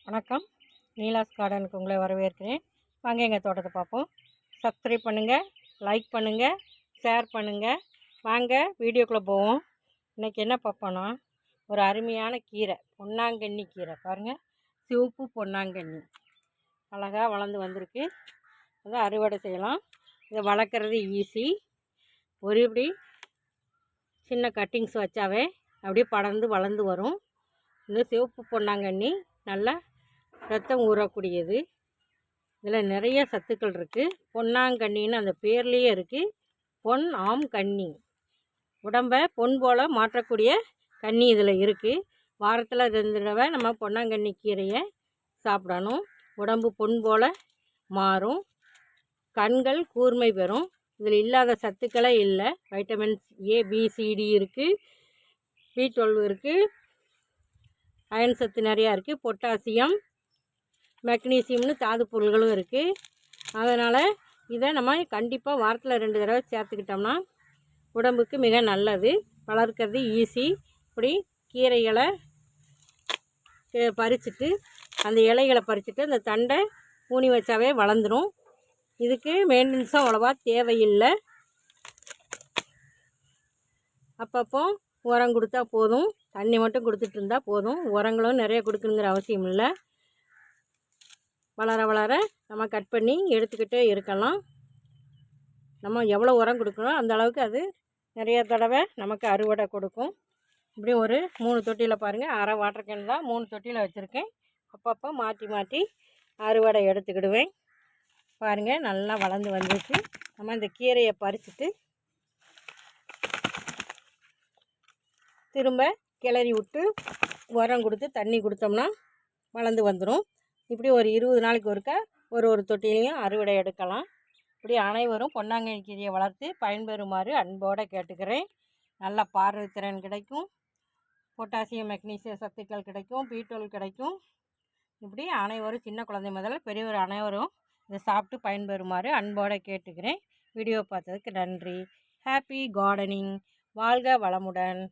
வணக்கம். நீலாஸ் கார்டனுக்கு உங்களை வரவேற்கிறேன். வாங்க எங்கள் தோட்டத்தை பார்ப்போம். சப்ஸ்கிரைப் பண்ணுங்கள், லைக் பண்ணுங்கள், ஷேர் பண்ணுங்கள். வாங்க வீடியோக்குள்ளே போவோம். இன்றைக்கி என்ன பார்ப்போன்னா, ஒரு அருமையான கீரை, பொன்னாங்கண்ணி கீரை பாருங்கள். சிவப்பு பொன்னாங்கண்ணி அழகாக வளர்ந்து வந்திருக்கு. அதை அறுவடை செய்யலாம். இதை வளர்க்குறது ஈஸி. ஒரு இப்படி சின்ன கட்டிங்ஸ் வச்சாவே அப்படியே படர்ந்து வளர்ந்து வரும். இந்த சிவப்பு பொன்னாங்கண்ணி நல்லா ரத்தம் ஊறக்கூடியது. இதில் நிறைய சத்துக்கள் இருக்குது. பொன்னாங்கண்ணின்னு அந்த பேர்லேயே இருக்குது. பொன் ஆம் கண்ணி, உடம்பை பொன் போல் மாற்றக்கூடிய கண்ணி இதில் இருக்குது. வாரத்தில் 2 தடவை நம்ம பொன்னாங்கண்ணி கீரையை சாப்பிடணும். உடம்பு பொன் போல் மாறும். கண்கள் கூர்மை பெறும். இதில் இல்லாத சத்துக்களே இல்லை. வைட்டமின்ஸ் ஏ, பி, சிடி இருக்குது. B12 இருக்குது. அயன் சத்து நிறையா இருக்குது. பொட்டாசியம், மெக்னீசியம்னு தாது பொருள்களும் இருக்குது. அதனால் இதை நம்ம கண்டிப்பாக வாரத்தில் 2 தடவை சேர்த்துக்கிட்டோம்னா உடம்புக்கு மிக நல்லது. வளர்க்குறது ஈஸி. இப்படி கீரைகளை பறிச்சுட்டு அந்த இலைகளை பறிச்சுட்டு அந்த தண்டை ஊனி வச்சாவே வளர்ந்துடும். இதுக்கு மெயின்டெனன்ஸும் அவ்வளோவா தேவையில்லை. அப்பப்போ உரம் கொடுத்தா போதும். தண்ணி மட்டும் கொடுத்துட்டு இருந்தால் போதும். உரங்களும் நிறைய கொடுக்கணுங்கிற அவசியம் இல்லை. வளர வளர நம்ம கட் பண்ணி எடுத்துக்கிட்டே இருக்கலாம். நம்ம எவ்வளோ உரம் கொடுக்கணும் அந்த அளவுக்கு அது நிறைய தடவை நமக்கு அறுவடை கொடுக்கும். இப்படி ஒரு 3 தொட்டியில் பாருங்கள், அரை வாட்டர் கேன் தான் 3 தொட்டியில் வச்சுருக்கேன். அப்பப்போ மாற்றி மாற்றி அறுவடை எடுத்துக்கிடுவேன். பாருங்கள், நல்லா வளர்ந்து வந்துச்சு. நம்ம இந்த கீரையை பறிச்சுட்டு திரும்ப கிளறி விட்டு உரம் கொடுத்து தண்ணி கொடுத்தோம்னா வளர்ந்து வந்துடும். இப்படி ஒரு 20 நாளைக்கு ஒருக்கா ஒரு தொட்டிலையும் அறுவடை எடுக்கலாம். இப்படி அனைவரும் பொன்னாங்கண்ணி கீரையை வளர்த்து பயன்பெறுமாறு அன்போடு கேட்டுக்கிறேன். நல்ல பார்வை திறன் கிடைக்கும். பொட்டாசியம், மெக்னீசியம் சத்துக்கள் கிடைக்கும். B12 கிடைக்கும். இப்படி அனைவரும் சின்ன குழந்தை முதல்ல பெரியவர் அனைவரும் இதை சாப்பிட்டு பயன்பெறுமாறு அன்போடு கேட்டுக்கிறேன். வீடியோ பார்த்ததுக்கு நன்றி. Happy gardening. வாழ்க வளமுடன்.